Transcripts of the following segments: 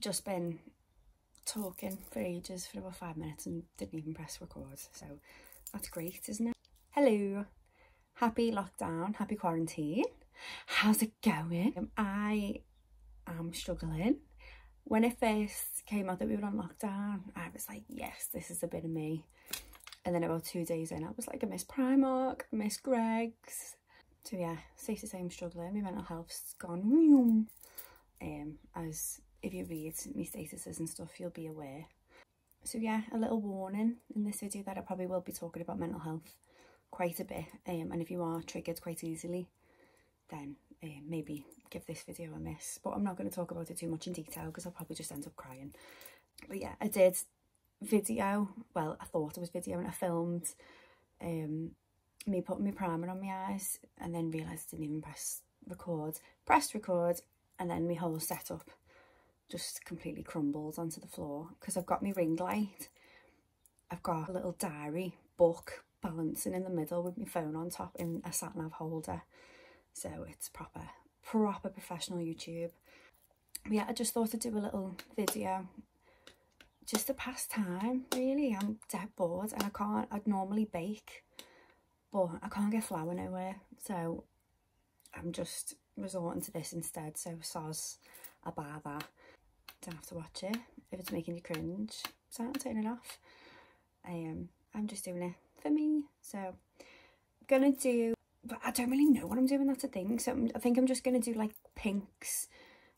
just been talking for ages, for about 5 minutes, and didn't even press record, so that's great, isn't it? Hello, happy lockdown, happy quarantine. How's it going? I am struggling. When it first came out that we were on lockdown, I was like, yes, this is a bit of me. And then about 2 days in, I was like, I miss Primark, I miss Greggs. So yeah, safe to say I'm struggling. My mental health's gone. As if you read my statuses and stuff, you'll be aware. So yeah, a little warning in this video that I probably will be talking about mental health quite a bit. And if you are triggered quite easily, then maybe give this video a miss. But I'm not going to talk about it too much in detail because I'll probably just end up crying. But yeah, I did video, well, I thought it was video, and I filmed me putting my primer on my eyes, and then realised I didn't even press record. Pressed record, and then my whole setup just completely crumbled onto the floor because I've got my ring light, I've got a little diary book balancing in the middle with my phone on top in a sat nav holder, so it's proper professional YouTube. But yeah, I just thought I'd do a little video just to pass time, really. I'm dead bored and I'd normally bake, but I can't get flour nowhere, so I'm just resorting to this instead. So soz about that. Don't have to watch it if it's making you cringe, so I'll turn it off. I'm just doing it for me. So I'm gonna do, but I don't really know what I'm doing, that's a thing. So I think I'm just gonna do like pinks,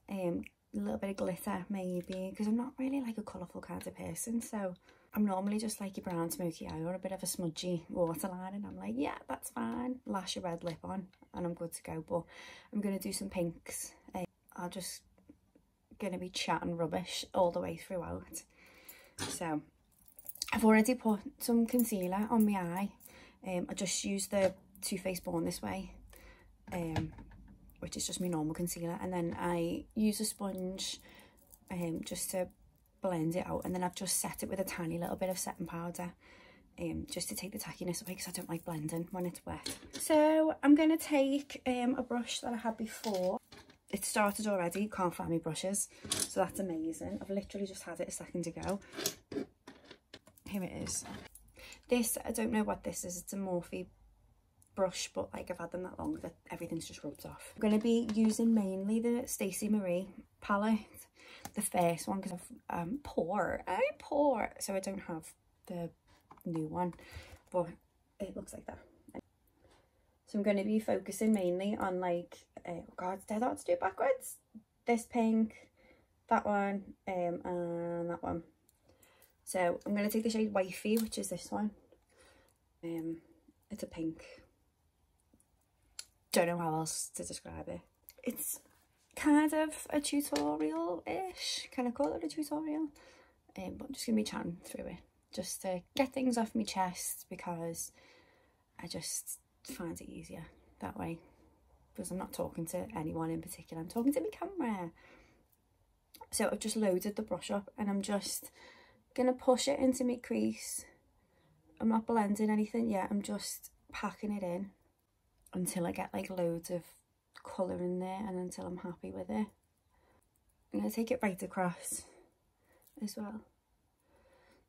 a little bit of glitter maybe, because I'm not really like a colourful kind of person. So I'm normally just like your brown smoky eye or a bit of a smudgy waterline, and I'm like, yeah, that's fine. Lash a red lip on and I'm good to go. But I'm gonna do some pinks. I'll just gonna be chatting rubbish all the way throughout. So I've already put some concealer on my eye. I just used the Too Faced Born This Way, which is just my normal concealer, and then I use a sponge just to blend it out, and then I've just set it with a tiny little bit of setting powder just to take the tackiness away because I don't like blending when it's wet. So I'm going to take a brush that I had before. It started already, can't find my brushes, so that's amazing. I've literally just had it a second ago. Here it is. This, I don't know what this is, it's a Morphe brush, but like I've had them that long that everything's just rubbed off. I'm going to be using mainly the Stacey Marie palette, the first one, because I'm poor, so I don't have the new one, but it looks like that. So I'm going to be focusing mainly on like, oh god, it's dead hard to do it backwards. This pink, that one, and that one. So I'm going to take the shade Wifey, which is this one. It's a pink. Don't know how else to describe it. It's kind of a tutorial-ish. Can I call it a tutorial? But I'm just going to be chatting through it, just to get things off my chest, because I just find it easier that way, because I'm not talking to anyone in particular, I'm talking to my camera. So I've just loaded the brush up and I'm just gonna push it into my crease. I'm not blending anything yet, I'm just packing it in until I get like loads of colour in there, and until I'm happy with it. I'm gonna take it right across as well.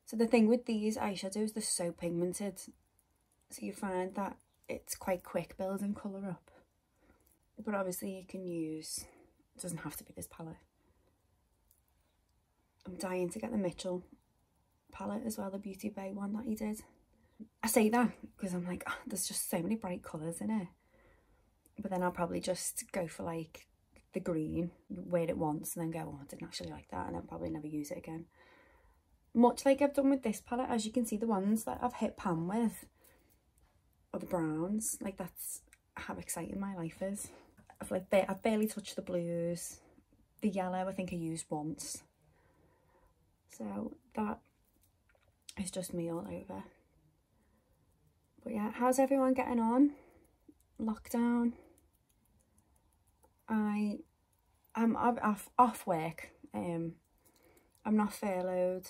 So the thing with these eyeshadows, they're so pigmented, so you find that it's quite quick building colour up. But obviously you can use, it doesn't have to be this palette. I'm dying to get the Mitchell palette as well, the Beauty Bay one that he did. I say that because I'm like, oh, there's just so many bright colours in it. But then I'll probably just go for like the green, wear it once and then go, oh, I didn't actually like that, and I'll probably never use it again. Much like I've done with this palette, as you can see, the ones that I've hit pan with are the browns. Like, that's how exciting my life is. I've barely touched the blues. The yellow I think I used once. So that is just me all over. But yeah, how's everyone getting on? Lockdown. I'm off work. I'm not furloughed.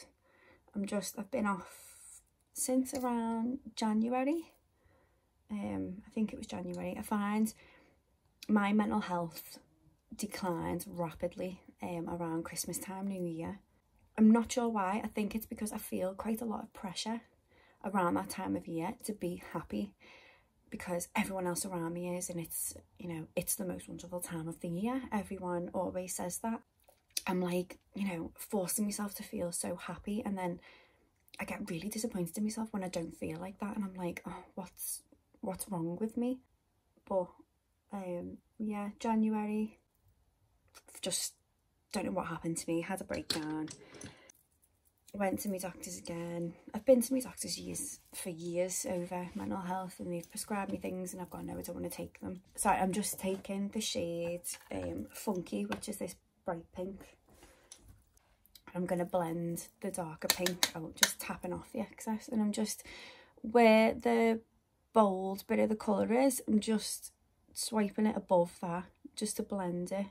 I've been off since around January. I think it was January. I find my mental health declined rapidly around Christmas time, New Year. I'm not sure why. I think it's because I feel quite a lot of pressure around that time of year to be happy, because everyone else around me is, and it's, you know, it's the most wonderful time of the year. Everyone always says that. I'm like, you know, forcing myself to feel so happy, and then I get really disappointed in myself when I don't feel like that, and I'm like, oh, what's wrong with me? But yeah, January, just don't know what happened to me. Had a breakdown. Went to my doctors again. I've been to my doctors for years over mental health, and they've prescribed me things, and I've gone, no, I don't want to take them. So I'm just taking the shade Funky, which is this bright pink. I'm going to blend the darker pink out, just tapping off the excess, and I'm just, where the bold bit of the colour is, I'm just swiping it above that just to blend it.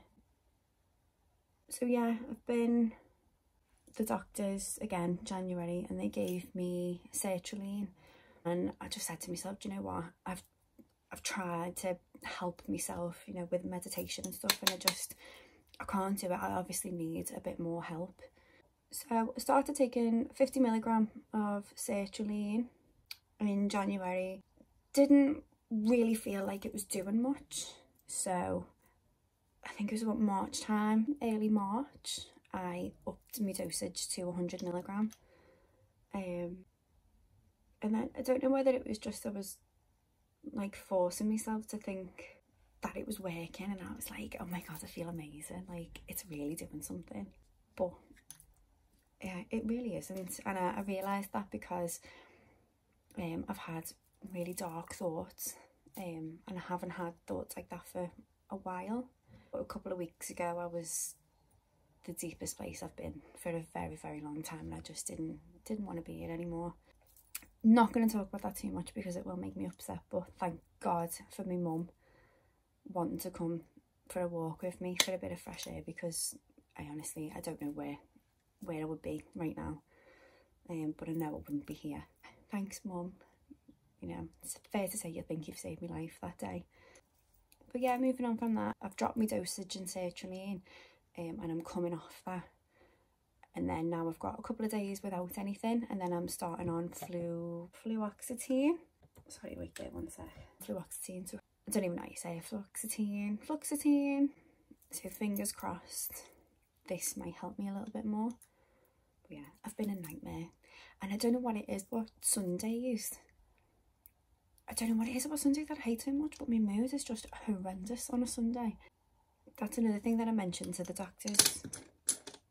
So yeah, I've been the doctors again January, and they gave me sertraline, and I just said to myself, do you know what, I've tried to help myself, you know, with meditation and stuff, and I can't do it. I obviously need a bit more help. So I started taking 50 milligram of sertraline in January. Didn't really feel like it was doing much, so I think it was about March time, early March, I upped my dosage to 100 milligram. And then I don't know whether it was just I was like forcing myself to think that it was working, and I was like, oh my god, I feel amazing, like it's really doing something. But yeah, it really isn't, and I realised that because I've had really dark thoughts, and I haven't had thoughts like that for a while. But a couple of weeks ago I was the deepest place I've been for a very, very long time, and I just didn't want to be here anymore. Not going to talk about that too much because it will make me upset, but thank God for my mum wanting to come for a walk with me for a bit of fresh air, because I don't know where I would be right now, but I know I wouldn't be here. Thanks, Mum. You know, it's fair to say you think you've saved my life that day. But yeah, moving on from that, I've dropped my dosage in sertraline, and I'm coming off that. And then now I've got a couple of days without anything, and then I'm starting on fluoxetine. Sorry, wait there one sec. Fluoxetine. So I don't even know how you say it. Fluoxetine. So fingers crossed, this might help me a little bit more. But yeah, I've been a nightmare, and I don't know what it is, but Sundays, I don't know what it is about Sundays that I hate so much, but my mood is just horrendous on a Sunday. That's another thing that I mentioned to the doctors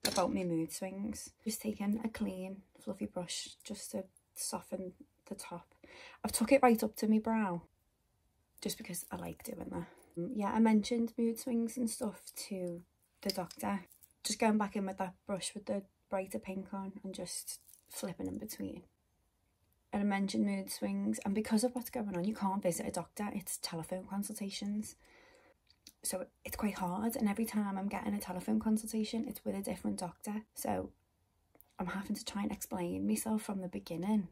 about my mood swings. Just taking a clean, fluffy brush just to soften the top. I've took it right up to my brow, just because I like doing that. Yeah, I mentioned mood swings and stuff to the doctor. Just going back in with that brush with the brighter pink on and just flipping in between. And I mentioned mood swings, and because of what's going on, you can't visit a doctor, it's telephone consultations. So it's quite hard, and every time I'm getting a telephone consultation, it's with a different doctor. So I'm having to try and explain myself from the beginning,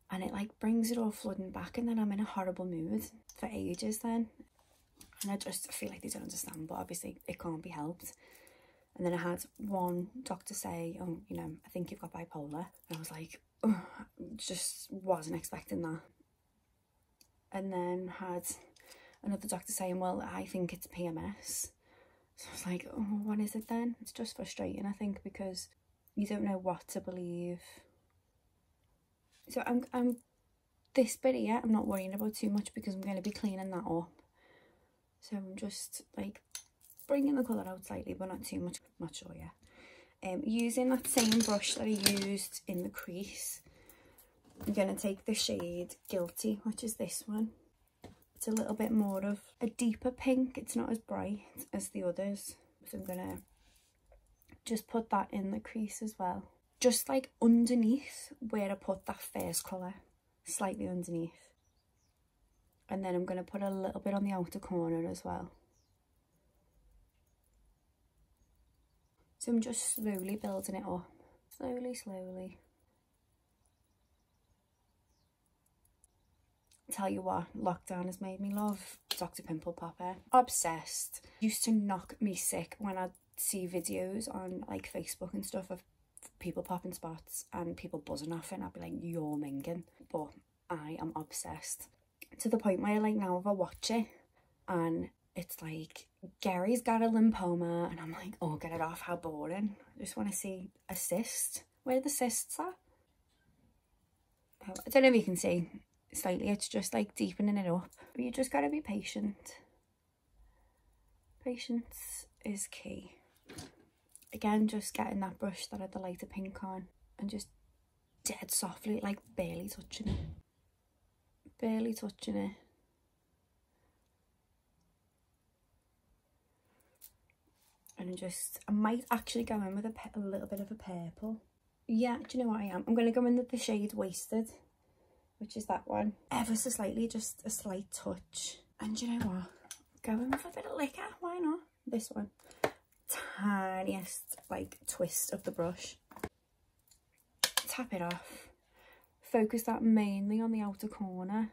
and it like brings it all flooding back, and then I'm in a horrible mood for ages then. And I just feel like they don't understand, but obviously it can't be helped. And then I had one doctor say, oh, you know, I think you've got bipolar. And I was like, oh, just wasn't expecting that. And then had another doctor saying, well, I think it's PMS. So I was like, oh, what is it then? It's just frustrating, I think, because you don't know what to believe. So I'm this bit here, I'm not worrying about too much because I'm going to be cleaning that up. So I'm just like bringing the colour out slightly, but not too much. Not sure yet. Using that same brush that I used in the crease, I'm going to take the shade Guilty, which is this one. It's a little bit more of a deeper pink. It's not as bright as the others. So I'm going to just put that in the crease as well. Just like underneath where I put that first colour, slightly underneath. And then I'm going to put a little bit on the outer corner as well. So I'm just slowly building it up. Slowly. Tell you what, lockdown has made me love Dr. Pimple Popper. Obsessed. Used to knock me sick when I'd see videos on like Facebook and stuff of people popping spots and people buzzing off it, and I'd be like, you're minging. But I am obsessed to the point where like now if I watch it and it's like Gary's got a lymphoma and I'm like, oh, get it off, how boring. I just want to see a cyst. Where are the cysts at? Oh, I don't know if you can see slightly, it's just like deepening it up, but you just gotta be patient. Patience is key. Again, just getting that brush that had the lighter pink on and just dead softly, like barely touching it. Barely touching it. And just, I might actually go in with a little bit of a purple. Yeah, do you know what I am? I'm going to go in with the shade Wasted, which is that one. Ever so slightly, just a slight touch. And do you know what? Go in with a bit of liquor, why not? This one. Tiniest, like, twist of the brush. Tap it off. Focus that mainly on the outer corner.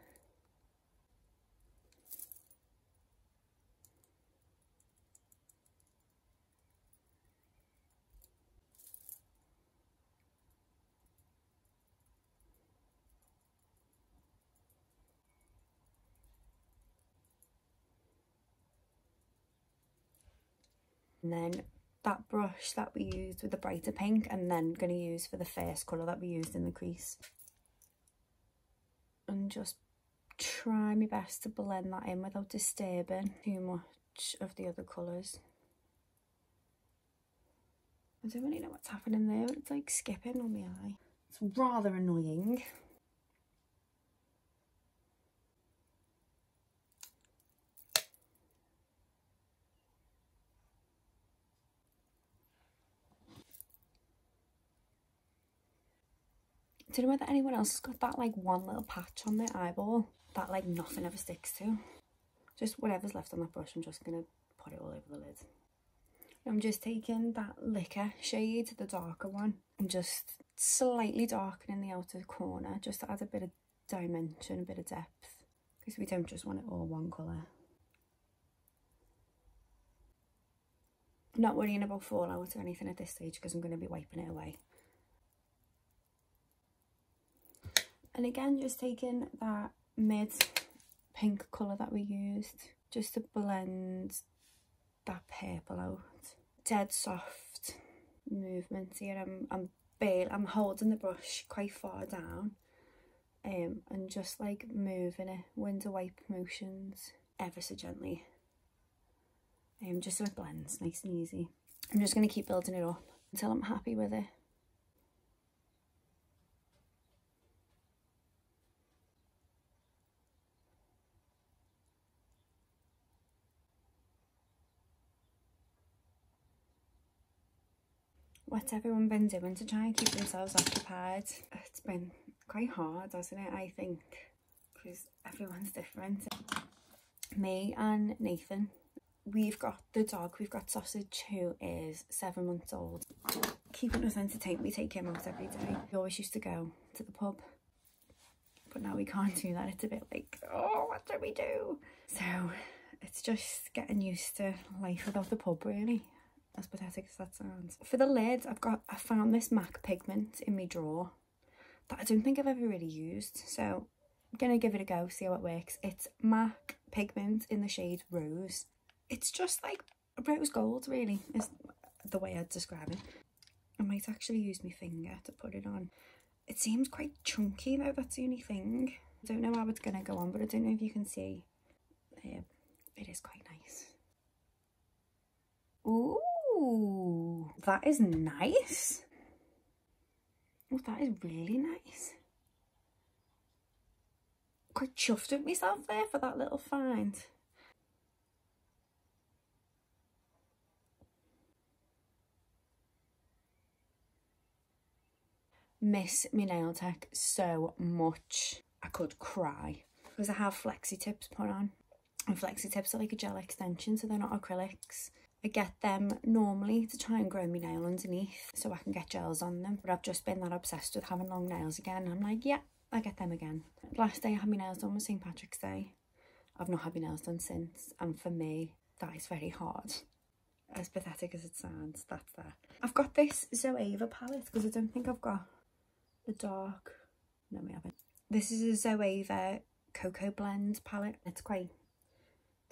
And then that brush that we used with the brighter pink, and then going to use for the first colour that we used in the crease. And just try my best to blend that in without disturbing too much of the other colours. I don't really know what's happening there, but it's like skipping on my eye. It's rather annoying. I don't know whether anyone else has got that like one little patch on their eyeball that like nothing ever sticks to. Just whatever's left on that brush, I'm just going to put it all over the lid. I'm just taking that liquor shade, the darker one, and just slightly darkening the outer corner just to add a bit of dimension, a bit of depth, because we don't just want it all one colour. Not worrying about fallout or anything at this stage because I'm going to be wiping it away. And again, just taking that mid pink colour that we used just to blend that purple out. Dead soft movements here. I'm holding the brush quite far down and just like moving it, window wipe motions ever so gently. Just so it blends nice and easy. I'm just going to keep building it up until I'm happy with it. What's everyone been doing to try and keep themselves occupied? It's been quite hard, hasn't it, I think, because everyone's different. Me and Nathan, we've got the dog, we've got Sausage, who is 7 months old. Keeping us entertained, we take him out every day. We always used to go to the pub, but now we can't do that. It's a bit like, oh, what do we do? So it's just getting used to life without the pub, really. As pathetic as that sounds. For the lid, I found this MAC pigment in my drawer that I don't think I've ever really used. So I'm going to give it a go, see how it works. It's MAC pigment in the shade Rose. It's just like rose gold, really, is the way I'd describe it. I might actually use my finger to put it on. It seems quite chunky though, that's the only thing. I don't know how it's going to go on, but I don't know if you can see. It is quite nice. Ooh, that is nice. Oh, that is really nice. Quite chuffed with myself there for that little find. Miss my nail tech so much. I could cry. Because I have flexi tips put on. And flexi tips are like a gel extension, so they're not acrylics. I get them normally to try and grow my nail underneath so I can get gels on them, but I've just been that obsessed with having long nails again. I'm like, yeah, I get them again. Last day I had my nails done was St. Patrick's Day. I've not had my nails done since, and for me that is very hard. as pathetic as it sounds, that's that. I've got this Zoeva palette because I don't think I've got a dark, no we haven't. This is a Zoeva Cocoa Blend palette. It's quite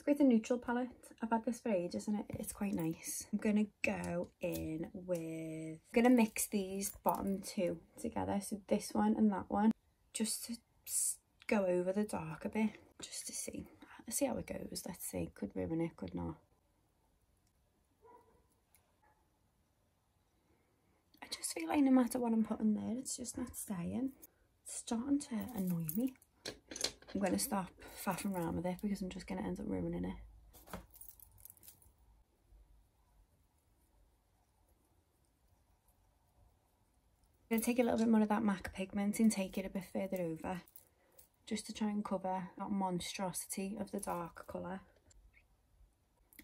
a neutral palette. I've had this for ages and it's quite nice. I'm gonna go in with, I'm gonna mix these bottom two together, so this one and that one, just to go over the dark a bit, just to see how it goes. Let's see, could ruin it, could not. I just feel like no matter what I'm putting there, it's just not staying. It's starting to annoy me. I'm going to stop faffing around with it because I'm just going to end up ruining it. I'm going to take a little bit more of that MAC pigment and take it a bit further over, just to try and cover that monstrosity of the dark colour.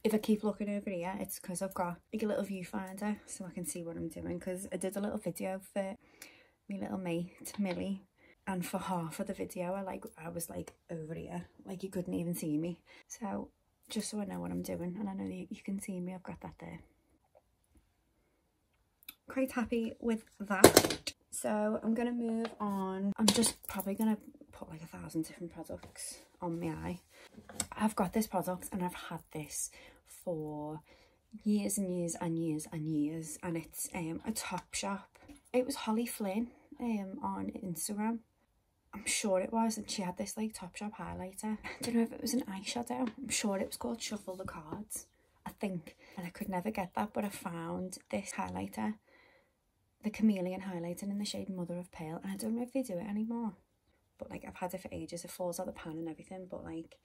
If I keep looking over here, it's because I've got like a little viewfinder so I can see what I'm doing, because I did a little video for my little mate, Millie, and for half of the video I was like over here, like you couldn't even see me. So just so I know what I'm doing, and I know you can see me, I've got that there. Quite happy with that. So I'm going to move on. I'm just probably going to put like 1,000 different products on my eye. I've got this product and I've had this for years and years and years and years, and it's a Topshop. It was Holly Flynn on Instagram, I'm sure it was, and she had this like Topshop highlighter. I don't know if it was an eyeshadow. I'm sure it was called Shuffle the Cards, I think, and I could never get that, but I found this highlighter, the Chameleon highlighter in the shade Mother of Pearl, and I don't know if they do it anymore, but like I've had it for ages. It falls out the pan and everything, but like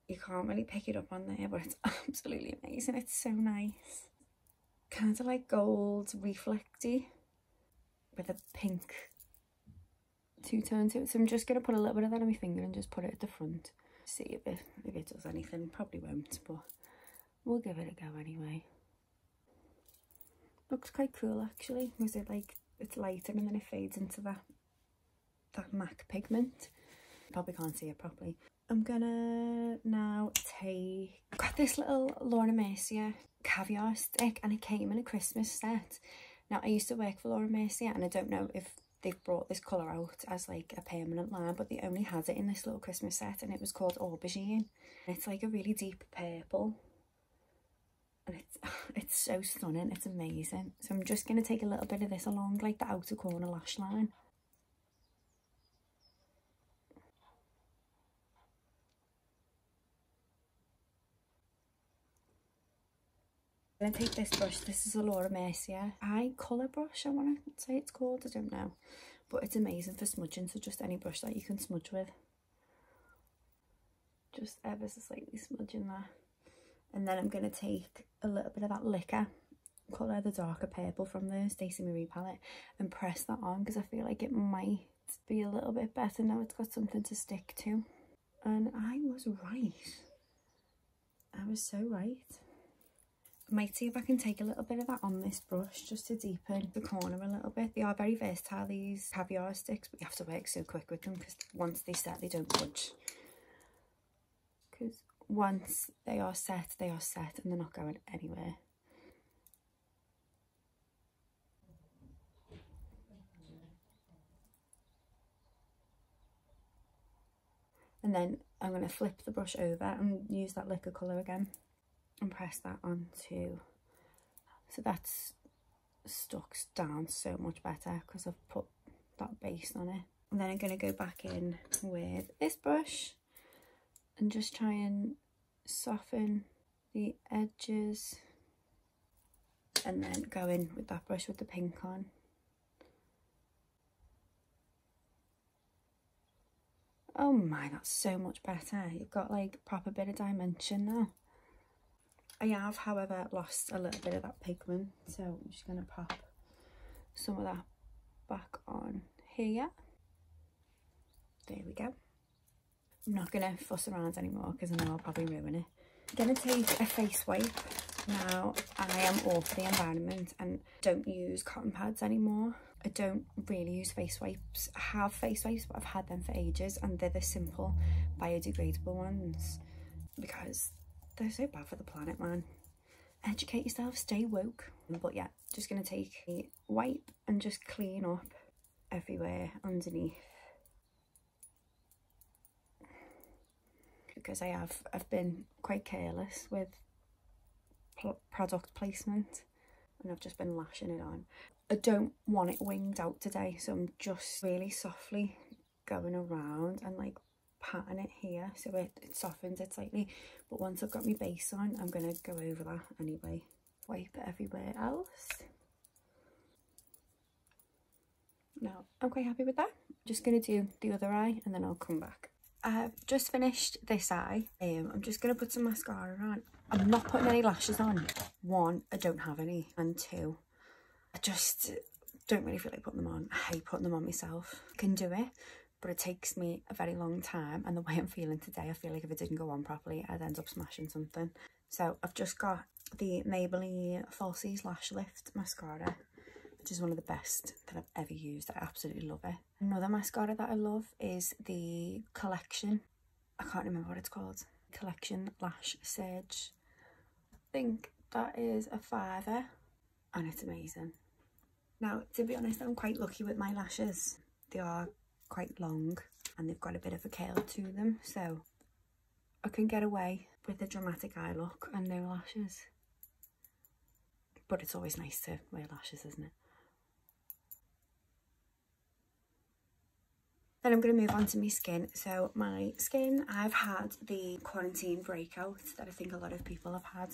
you can't really pick it up on there, but it's absolutely amazing. It's so nice, kind of like gold reflecty with a pink two-tone to it. So I'm just going to put a little bit of that on my finger and just put it at the front, see if it does anything. Probably won't, but we'll give it a go anyway. Looks quite cool actually, because it's lighter and then it fades into that MAC pigment. Probably can't see it properly. I'm gonna now take, I've got this little Loreal Matte caviar stick, and it came in a Christmas set. Now I used to work for Loreal Matte, and I don't know if they've brought this colour out as like a permanent line, but they only had it in this little Christmas set, and it was called Aubergine. And it's like a really deep purple, and it's so stunning, it's amazing. So I'm just going to take a little bit of this along like the outer corner lash line. I'm going to take this brush. This is a Loreal Matte eye colour brush, I want to say it's called, I don't know, but it's amazing for smudging. So just any brush that you can smudge with, just ever so slightly smudging that. And then I'm going to take a little bit of that liquor colour, the darker purple from the Stacey Marie palette, and press that on, because I feel like it might be a little bit better now it's got something to stick to. And I was right. I was so right. I might see if I can take a little bit of that on this brush just to deepen the corner a little bit. They are very versatile, these caviar sticks, but you have to work so quick with them because once they set, they don't budge. Because once they are set, and they're not going anywhere. And then I'm going to flip the brush over and use that liquor colour again and press that onto, so that's stuck down so much better because I've put that base on it. And then I'm going to go back in with this brush and just try and soften the edges, and then go in with that brush with the pink on. Oh my, that's so much better. You've got like proper bit of dimension now. I have, however, lost a little bit of that pigment, so I'm just going to pop some of that back on here. There we go. I'm not going to fuss around anymore because I know I'll probably ruin it. I'm going to take a face wipe. Now, I am all for the environment and don't use cotton pads anymore. I don't really use face wipes. I have face wipes, but I've had them for ages, and they're the simple biodegradable ones because They're so bad for the planet, man. Educate yourself, stay woke. But yeah, just gonna take a wipe and just clean up everywhere underneath, because I've been quite careless with product placement and I've just been lashing it on. I don't want it winged out today, so I'm just really softly going around and like patting it here so it softens it slightly. But once I've got my base on, I'm gonna go over that anyway. Wipe it everywhere else. Now I'm quite happy with that. Just gonna do the other eye and then I'll come back. I've just finished this eye. I'm just gonna put some mascara on. I'm not putting any lashes on. One, I don't have any, and two, I just don't really feel like putting them on. I hate putting them on myself. I can do it, but it takes me a very long time, and the way I'm feeling today, I feel like if it didn't go on properly, I'd end up smashing something. So I've just got the Maybelline Falsies Lash Lift mascara, which is one of the best that I've ever used. I absolutely love it. Another mascara that I love is the Collection. I can't remember what it's called. Collection Lash Surge. I think that is a £5 and it's amazing. Now, to be honest, I'm quite lucky with my lashes. They are quite long and they've got a bit of a curl to them, so I can get away with a dramatic eye look and no lashes. But it's always nice to wear lashes, isn't it? Then I'm going to move on to my skin. So my skin, I've had the quarantine breakout that I think a lot of people have had.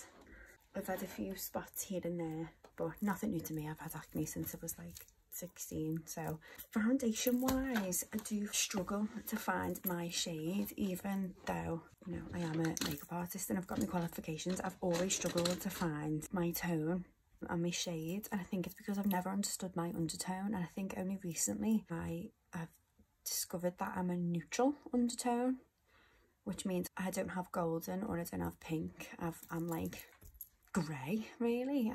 I've had a few spots here and there, but nothing new to me. I've had acne since I was like 16. So foundation wise, I do struggle to find my shade, even though, you know, I am a makeup artist and I've got my qualifications. I've always struggled to find my tone and my shade, and I think it's because I've never understood my undertone, and I think only recently I've discovered that I'm a neutral undertone, which means I don't have golden or I don't have pink. I'm like grey, really.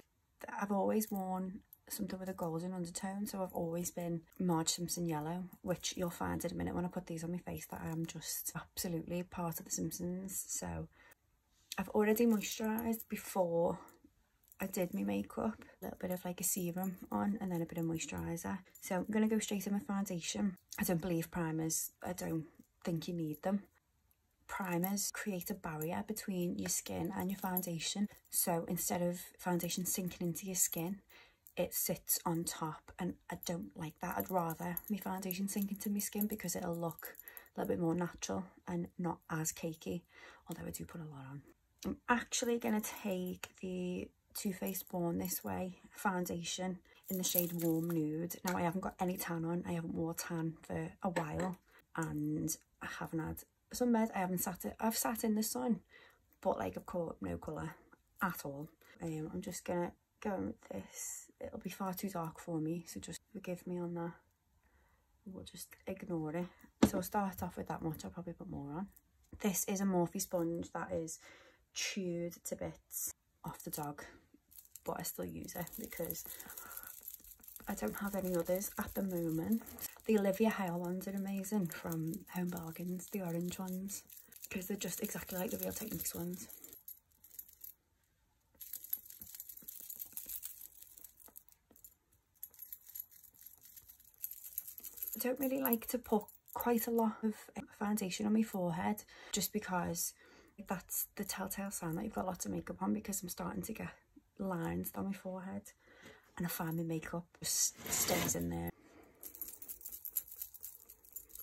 I've always worn something with a golden undertone, so I've always been Marge Simpson yellow, which you'll find in a minute when I put these on my face that I am just absolutely part of the Simpsons. So I've already moisturised before I did my makeup, a little bit of like a serum on and then a bit of moisturiser. So I'm going to go straight in my foundation. I don't believe primers, I don't think you need them. Primers create a barrier between your skin and your foundation, so instead of foundation sinking into your skin, it sits on top, and I don't like that. I'd rather my foundation sink into my skin because it'll look a little bit more natural and not as cakey, although I do put a lot on. I'm actually going to take the Too Faced Born This Way foundation in the shade Warm Nude. Now I haven't got any tan on. I haven't worn tan for a while and I haven't had sunbed. I've sat in the sun, but like I've caught no colour at all. I'm just gonna go in with this. It'll be far too dark for me, so just forgive me on that. We'll just ignore it. So I'll start off with that much. I'll probably put more on. This is a Morphe sponge that is chewed to bits off the dog, but I still use it because I don't have any others at the moment. The Olivia Hale ones are amazing from Home Bargains, the orange ones, because they're just exactly like the Real Techniques ones. I don't really like to put quite a lot of foundation on my forehead, just because that's the telltale sign that you've got lots of makeup on, because I'm starting to get lines down my forehead and I find my makeup just stays in there.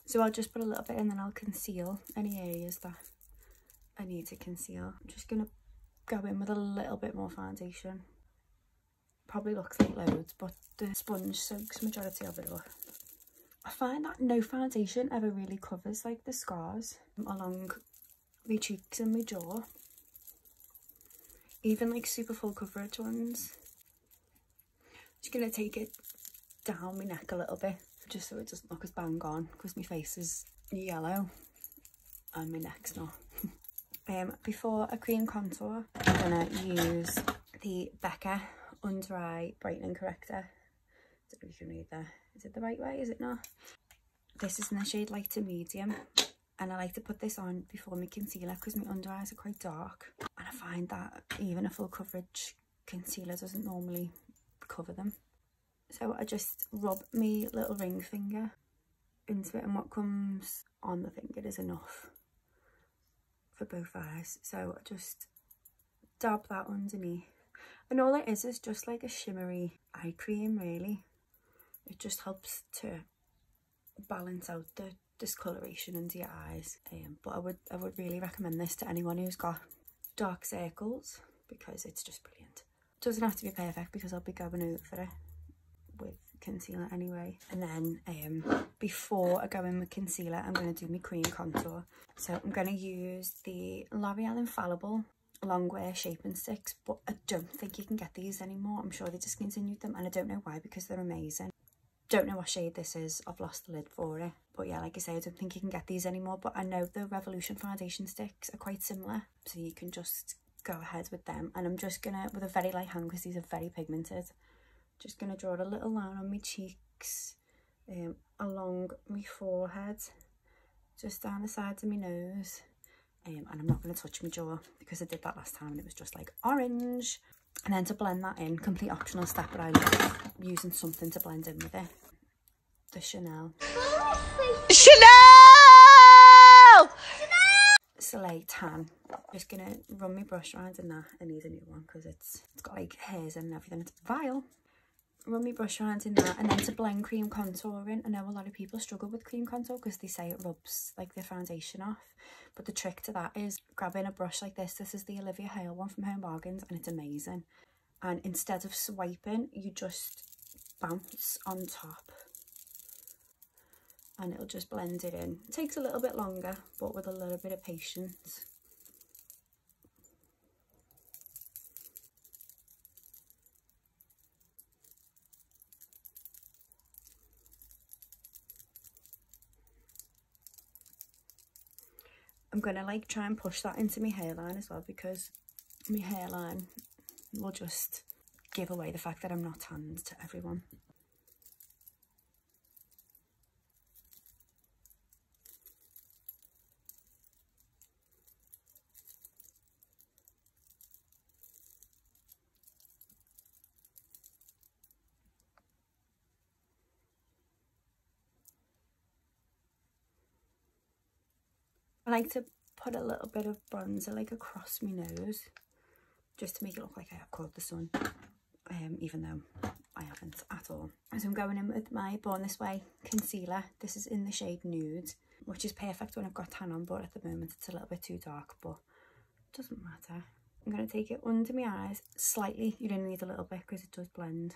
So I'll just put a little bit and then I'll conceal any areas that I need to conceal. I'm just going to go in with a little bit more foundation. Probably looks like loads, but the sponge soaks majority of it up. I find that no foundation ever really covers like the scars along my cheeks and my jaw. Even like super full coverage ones. Just going to take it down my neck a little bit, just so it doesn't look as bang on, because my face is yellow and my neck's not. Before I cream contour, I'm going to use the Becca Under Eye Brightening Corrector. I don't know if you can read that. Is it the right way? Is it not? This is in the shade Light to Medium. And I like to put this on before my concealer because my under eyes are quite dark. And I find that even a full coverage concealer doesn't normally cover them. So I just rub my little ring finger into it, and what comes on the finger is enough for both eyes. So I just dab that underneath. And all it is just like a shimmery eye cream, really. It just helps to balance out the discoloration under your eyes. But I would really recommend this to anyone who's got dark circles because it's just brilliant. It doesn't have to be perfect because I'll be going over it with concealer anyway. And then before I go in with concealer, I'm going to do my cream contour. So I'm going to use the L'Oreal Infallible Longwear shaping sticks, but I don't think you can get these anymore. I'm sure they discontinued them, and I don't know why because they're amazing. Don't know what shade this is. I've lost the lid for it. But yeah, like I say, I don't think you can get these anymore. But I know the Revolution foundation sticks are quite similar, so you can just go ahead with them. And I'm just gonna, with a very light hand, because these are very pigmented, just gonna draw a little line on my cheeks, along my forehead, just down the sides of my nose. And I'm not going to touch my jaw because I did that last time and it was just like orange. And then to blend that in, complete optional step, but I love using something to blend in with it. The Chanel Soleil Tan. Just going to run my brush around in that. I need a new one because it's got like hairs and everything. It's vile. Run my brush around in that, and then to blend cream contour in. I know a lot of people struggle with cream contour because they say it rubs like the foundation off, but the trick to that is grabbing a brush like this. This is the Olivia Hale one from Home Bargains, and it's amazing. And instead of swiping, you just bounce on top and it'll just blend it in. It takes a little bit longer, but with a little bit of patience. I'm going to like try and push that into my hairline as well, because my hairline will just give away the fact that I'm not tanned to everyone. I like to put a little bit of bronzer like across my nose, just to make it look like I have caught the sun, even though I haven't at all. So I'm going in with my Born This Way concealer. This is in the shade Nude, which is perfect when I've got tan on, but at the moment it's a little bit too dark, but it doesn't matter. I'm going to take it under my eyes slightly. You don't need a little bit because it does blend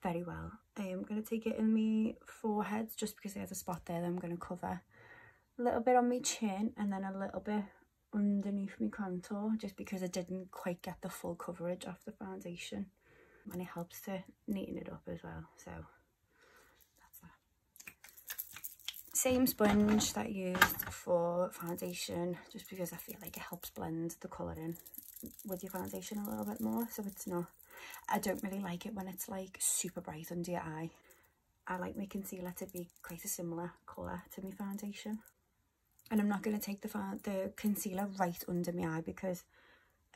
very well. I'm going to take it in my forehead just because there's a spot there that I'm going to cover. A little bit on my chin and then a little bit underneath my contour, just because I didn't quite get the full coverage of the foundation, and it helps to neaten it up as well. So that's that. Same sponge that I used for foundation, just because I feel like it helps blend the colour in with your foundation a little bit more, so it's not, I don't really like it when it's like super bright under your eye. I like my concealer to be quite a similar colour to my foundation. And I'm not going to take the concealer right under my eye because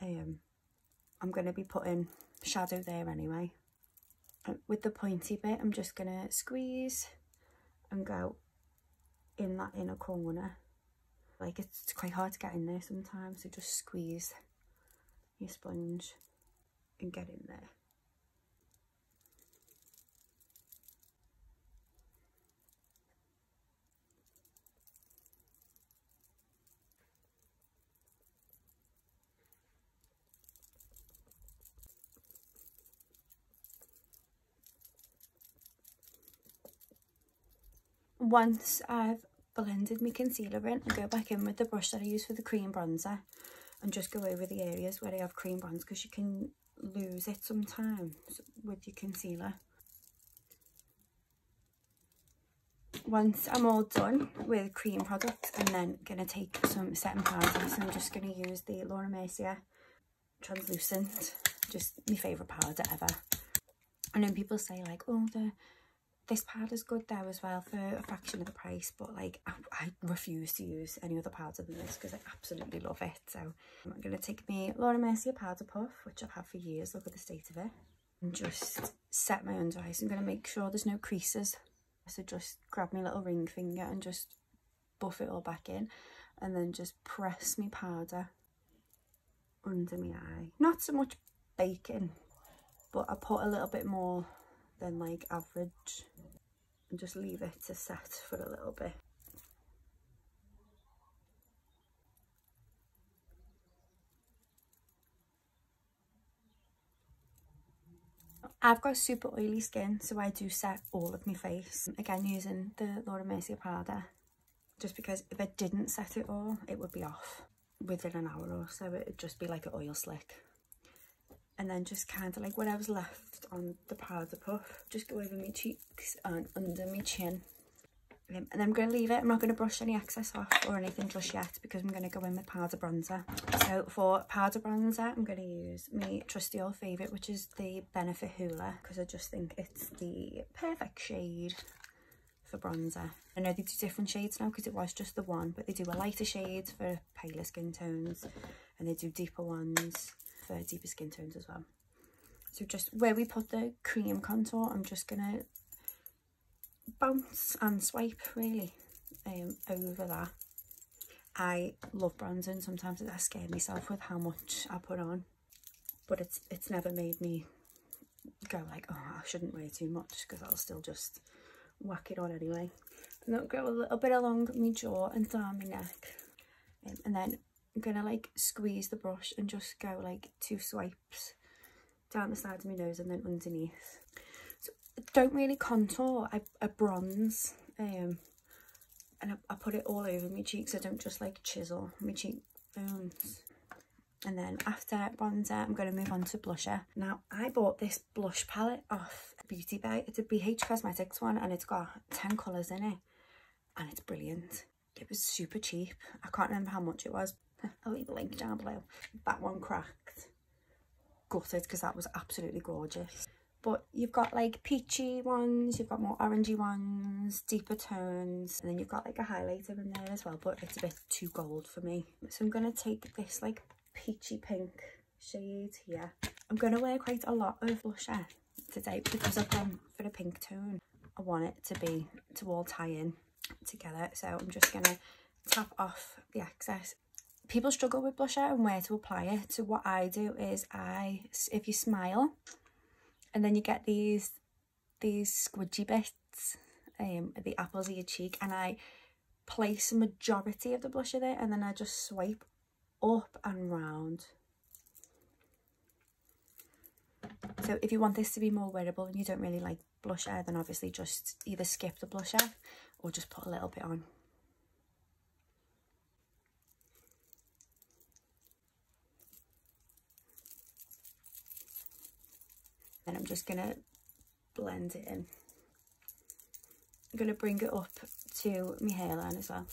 I'm going to be putting shadow there anyway. And with the pointy bit, I'm just going to squeeze and go in that inner corner. Like, it's quite hard to get in there sometimes, so just squeeze your sponge and get in there. Once I've blended my concealer in, I go back in with the brush that I use for the cream bronzer and just go over the areas where I have cream bronze, because you can lose it sometimes with your concealer. Once I'm all done with cream products, I'm then going to take some setting powder. So I'm just going to use the Laura Mercier translucent, just my favourite powder ever. And then people say like, oh, the This powder's good though as well for a fraction of the price, but like I refuse to use any other powder than this because I absolutely love it. So I'm going to take my Loreal Matte powder puff, which I've had for years, look at the state of it, and just set my under eyes. I'm going to make sure there's no creases. So just grab my little ring finger and just buff it all back in, and then just press my powder under my eye. Not so much baking, but I put a little bit more than like average, and just leave it to set for a little bit. I've got super oily skin, so I do set all of my face, again using the Loreal Matte powder, just because if I didn't set it all, it would be off within an hour or so. It would just be like an oil slick. And then just kind of like whatever's left on the powder puff, just go over my cheeks and under my chin. And then I'm going to leave it. I'm not going to brush any excess off or anything just yet because I'm going to go in with powder bronzer. So for powder bronzer, I'm going to use my trusty old favourite, which is the Benefit Hoola, because I just think it's the perfect shade for bronzer. I know they do different shades now because it was just the one, but they do a lighter shade for paler skin tones, and they do deeper ones for deeper skin tones as well. So just where we put the cream contour, I'm just gonna bounce and swipe really over that. I love bronzing. Sometimes I scare myself with how much I put on, but it's never made me go like, oh, I shouldn't wear too much, because I'll still just whack it on anyway. And then go a little bit along my jaw and down my neck, and then I'm gonna like squeeze the brush and just go like 2 swipes down the side of my nose and then underneath. So I don't really contour, I bronze, and I put it all over my cheeks. I don't just like chisel my cheekbones. And then after bronzer, I'm going to move on to blusher. Now, I bought this blush palette off Beauty Bay. It's a BH Cosmetics one, and it's got 10 colours in it, and it's brilliant. It was super cheap. I can't remember how much it was. I'll leave a link down below. That one cracked. Gutted, because that was absolutely gorgeous. But you've got like peachy ones, you've got more orangey ones, deeper tones, and then you've got like a highlighter in there as well, but it's a bit too gold for me. So I'm going to take this like peachy pink shade here. I'm going to wear quite a lot of blusher today because I've gone for the pink tone. I want it to all tie in together, so I'm just going to tap off the excess. People struggle with blusher and where to apply it, so what I do is if you smile and then you get these squidgy bits, the apples of your cheek, and I place a majority of the blusher there, and then I just swipe up and round. So if you want this to be more wearable and you don't really like blusher, then obviously just either skip the blusher or just put a little bit on. Then I'm just going to blend it in. I'm going to bring it up to my hairline as well.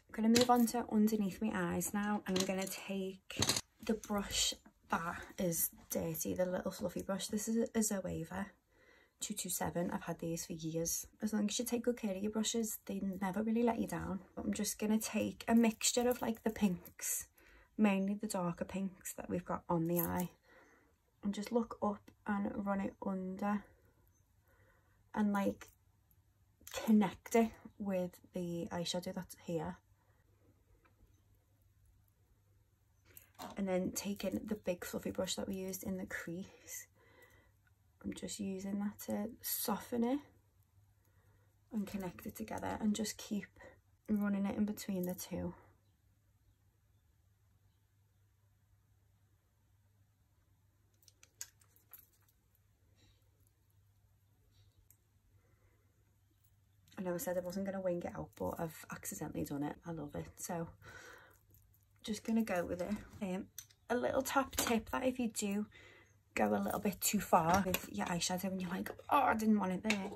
I'm going to move on to underneath my eyes now, and I'm going to take the brush that is dirty, the little fluffy brush. This is a Zoeva 227. I've had these for years. As long as you take good care of your brushes, they never really let you down. I'm just going to take a mixture of like the pinks, mainly the darker pinks that we've got on the eye, and just look up and run it under and like connect it with the eyeshadow that's here. And then taking the big fluffy brush that we used in the crease, I'm just using that to soften it and connect it together, and just keep running it in between the two. I know I said I wasn't going to wing it out, but I've accidentally done it. I love it. So just going to go with it. A little top tip, that if you do go a little bit too far with your eyeshadow and you're like, oh, I didn't want it there,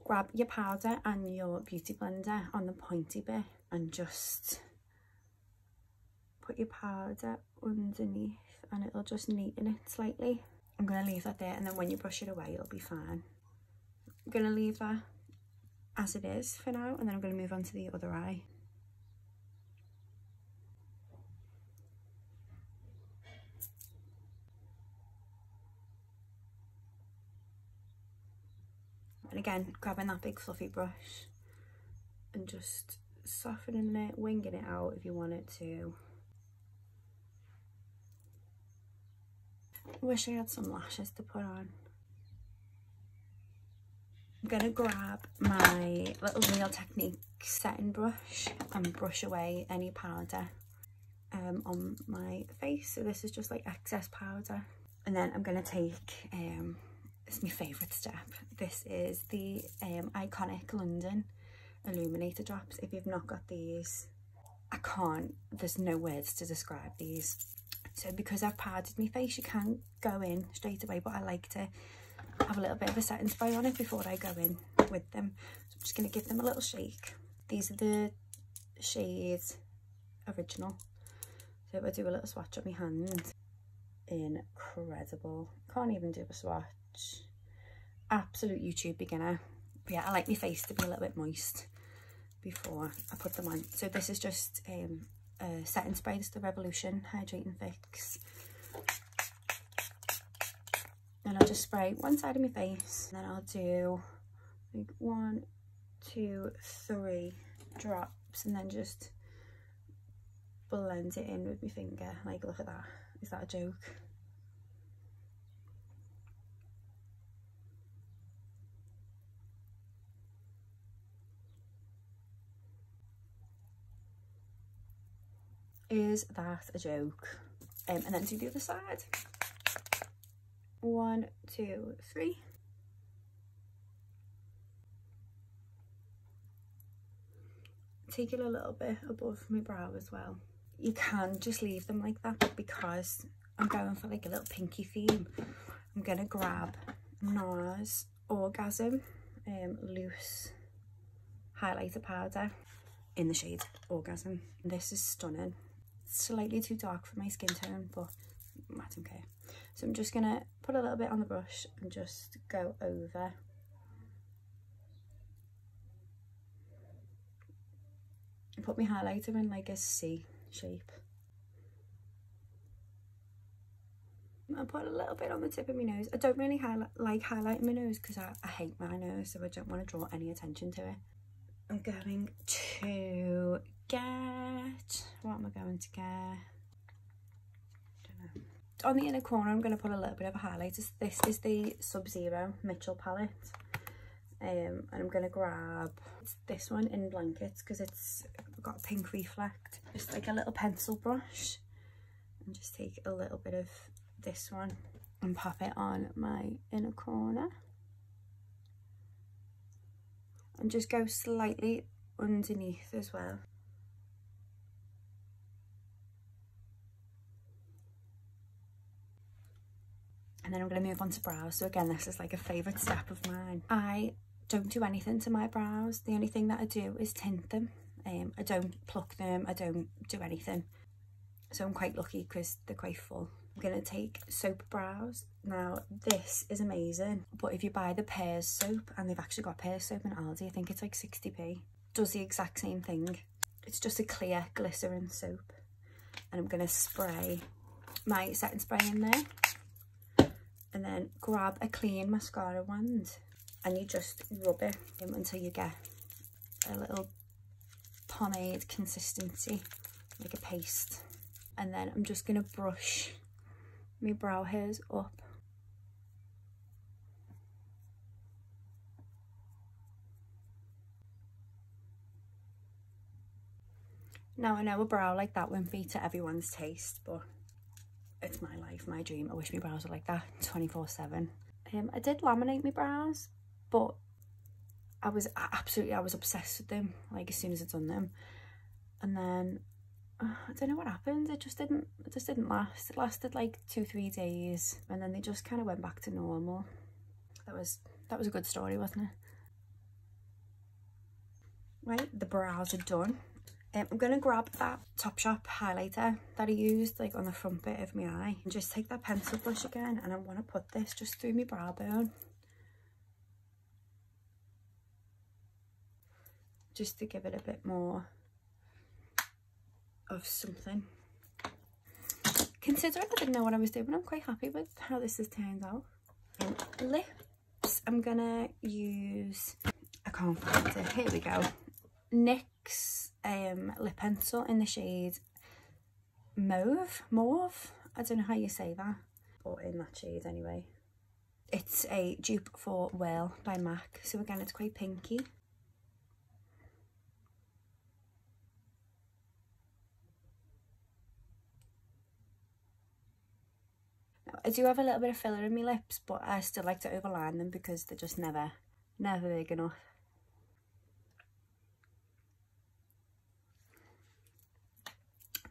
grab your powder and your beauty blender on the pointy bit and just put your powder underneath and it'll just neaten it slightly. I'm going to leave that there, and then when you brush it away it'll be fine. I'm going to leave that as it is for now, and then I'm going to move on to the other eye. And again, grabbing that big fluffy brush and just softening it, winging it out if you want it to. I wish I had some lashes to put on. I'm going to grab my little Real Technique setting brush and brush away any powder on my face. So this is just like excess powder. And then I'm going to take, it's my favourite step. This is the iconic London illuminator drops. If you've not got these, there's no words to describe these. So because I've powdered my face, you can't go in straight away, but I like to have a little bit of a setting spray on it before I go in with them. So I'm just going to give them a little shake. These are the shades Original. So if I do a little swatch on my hand, incredible. Can't even do a swatch. Absolute YouTube beginner. But yeah, I like my face to be a little bit moist before I put them on. So this is just a setting spray. This is the Revolution Hydrating Fix. And I'll just spray one side of my face, and then I'll do like 1, 2, 3 drops, and then just blend it in with my finger. Like, look at that. Is that a joke? Is that a joke? And then do the other side. 1, 2, 3. Take it a little bit above my brow as well. You can just leave them like that, but because I'm going for like a little pinky theme, I'm gonna grab NARS Orgasm loose highlighter powder in the shade Orgasm. This is stunning. Slightly too dark for my skin tone, but I don't care. So I'm just gonna put a little bit on the brush and just go over. And put my highlighter in like a C shape. I'll put a little bit on the tip of my nose. I don't really like highlighting my nose because I hate my nose, so I don't want to draw any attention to it. I'm going to get, what am I going to get? On the inner corner, I'm going to put a little bit of a highlighter. This is the Sub-Zero Mitchell palette. And I'm going to grab this one in Blankets because it's got a pink reflect. Just like a little pencil brush. And just take a little bit of this one and pop it on my inner corner. And just go slightly underneath as well. And then I'm going to move on to brows. So again, this is like a favourite step of mine. I don't do anything to my brows. The only thing that I do is tint them. I don't pluck them. I don't do anything. So I'm quite lucky because they're quite full. I'm going to take Soap Brows. Now, this is amazing. But if you buy the Pears soap, and they've actually got Pears soap in Aldi, I think it's like 60p. Does the exact same thing. It's just a clear glycerin soap. And I'm going to spray my setting spray in there. And then grab a clean mascara wand and you just rub it until you get a little pomade consistency, like a paste. And then I'm just going to brush my brow hairs up. Now I know a brow like that won't be to everyone's taste, but it's my life, my dream. I wish my brows were like that 24/7. I did laminate my brows, but I was obsessed with them like as soon as I'd done them. And then I don't know what happened. It just didn't last. It lasted like 2-3 days, and then they just kind of went back to normal. That was a good story, wasn't it? Right, the brows are done. I'm going to grab that Topshop highlighter that I used like on the front bit of my eye and just take that pencil brush again, and I want to put this just through my brow bone. Just to give it a bit more of something. Considering I didn't know what I was doing, I'm quite happy with how this has turned out. Lips, I'm gonna use, I can't find it, here we go. NYX lip pencil in the shade Mauve, I don't know how you say that, but in that shade anyway. It's a dupe for Whirl by MAC, so again it's quite pinky. I do have a little bit of filler in my lips, but I still like to overline them because they're just never big enough.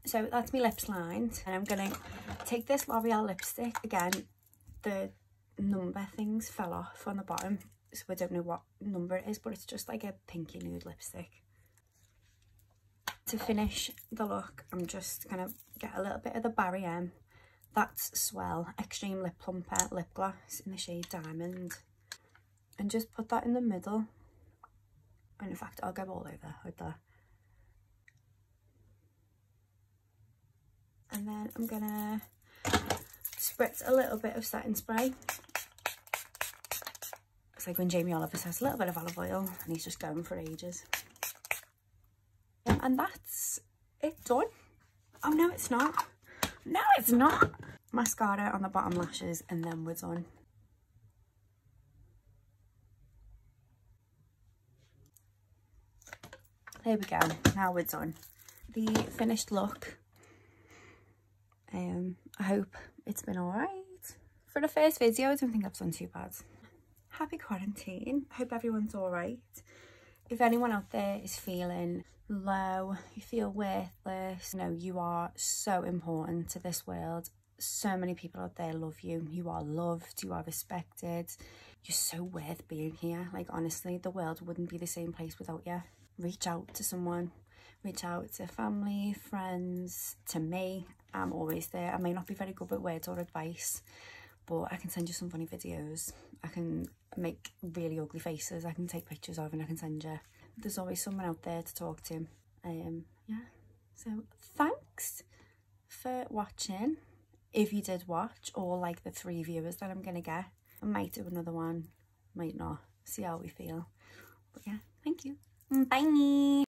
So that's my lips lined, and I'm gonna take this L'Oreal lipstick. Again, the number things fell off on the bottom, so I don't know what number it is, but it's just like a pinky nude lipstick. To finish the look, I'm just gonna get a little bit of the Barry M. That's Swell Extreme Lip Plumper lip gloss in the shade Diamond, and just put that in the middle, and in fact I'll go all over like that. And then I'm gonna spritz a little bit of setting spray. It's like when Jamie Oliver says a little bit of olive oil and he's just going for ages. And that's it done. Oh no, it's not. No, it's not. Mascara on the bottom lashes, and then we're done. There we go. Now we're done. The finished look. I hope it's been alright. For the first video, I don't think I've done too bad. Happy quarantine. I hope everyone's alright. If anyone out there is feeling low, you feel worthless, you know, you are so important to this world. So many people out there love you. You are loved, you are respected. You're so worth being here. Like, honestly, the world wouldn't be the same place without you. Reach out to someone. Reach out to family, friends, to me. I'm always there. I may not be very good with words or advice, but I can send you some funny videos. I can make really ugly faces. I can take pictures of and I can send you. There's always someone out there to talk to. Yeah. So thanks for watching. If you did watch, or like the 3 viewers that I'm gonna get, I might do another one, might not. See how we feel. But yeah, thank you. Bye.